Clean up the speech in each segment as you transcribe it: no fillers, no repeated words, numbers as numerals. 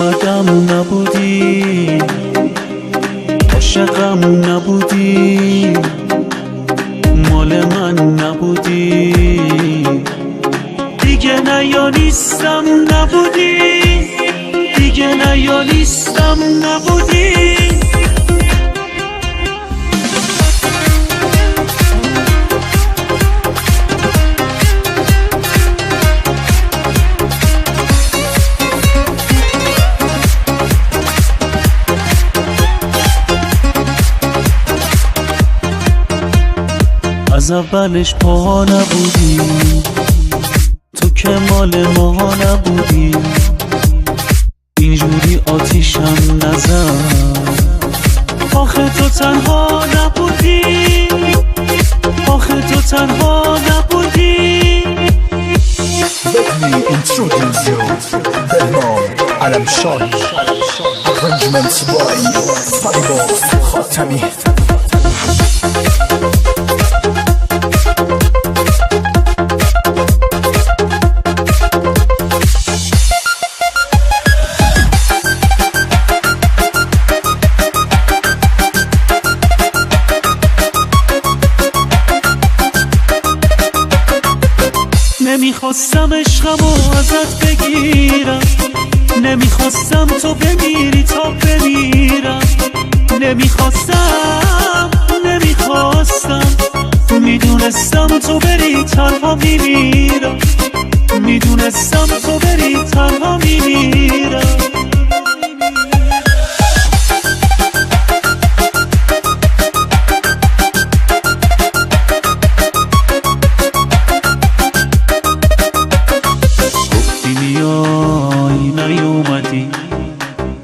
اومدم نبودی، عاشقم نبودی، مال من نبودی، دیگه نیا نیستم نبودی، دیگه نیا نیستم نبودی. از اولش پا نبودی، تو که مال ما نبودی، اینجوری آتیشم نزن. آخه تو تنها نبودی، آخه تو تنها نبودی. Let me introduce you, Belmont, Alam Shari, arrangements by Fireball, ＸΑΜΗ. نمیخواستم عشقمو ازت بگیرم، نمیخواستم تو بمیری تا بمیرم، نمیخواستم میدونستم تو بری تنها میمیرم، میدونستم تو بری تنها میمیرم.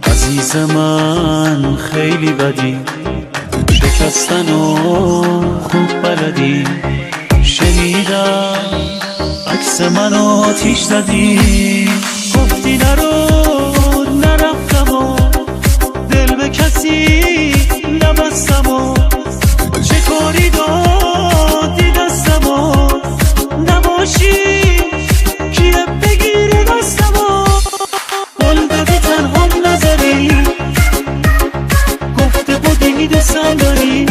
عزیز من خیلی بدی، شکستنو خوب بلدی، شنیدم عکس منو آتیش زدی، گفتی نرو نرفتم و دل به کسی نبستم و چه کاری دادی دستم و نباشی کیه بگیری دستم و قول دادی تنها نذاری، گفته بودی دوستم داری،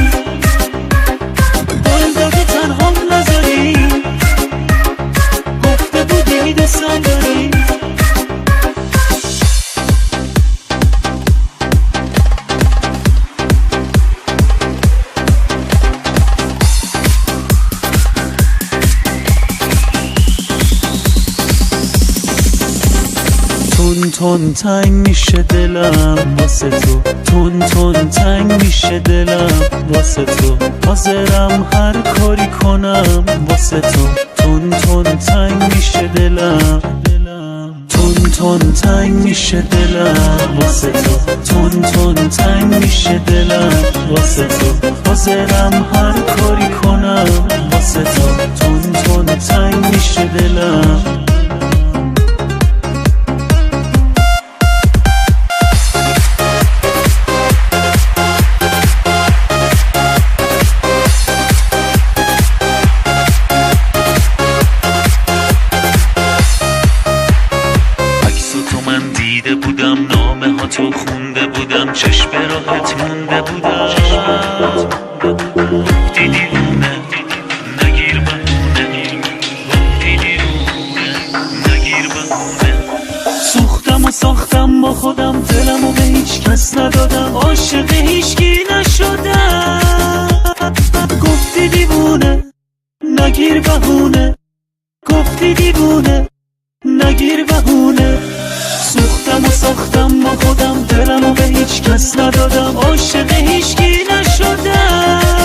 قول دادی تنها نذاری، گفته بودی دوستم داری. تون تون تنگ میشه دلم واسه تو، تون تون تنگ میشه دلم واسه تو، حاضرم هر کاری کنم واسه تو، تون تون تنگ میشه دلم، تون تون تنگ میشه دلم واسه تو، تون تون تنگ میشه دلم واسه تو، حاضرم هر کاری کنم واسه تو، تون تون تنگ میشه دلم. تو خونده بودم، چشم راحت مونده بودم، گفتی دیوونه نگیر بهونه، گفتی دیوونه نگیر بهونه. سوختم و ساختم با خودم، دلمو به هیچ کس ندادم، عاشق هیچکی نشدم، گفتی دیوونه نگیر بهونه، گفتی دیوونه نگیر بهونه. سوختم و ساختم با خودم، دلمو به هیچ کس ندادم، عاشق هیچکی نشدم،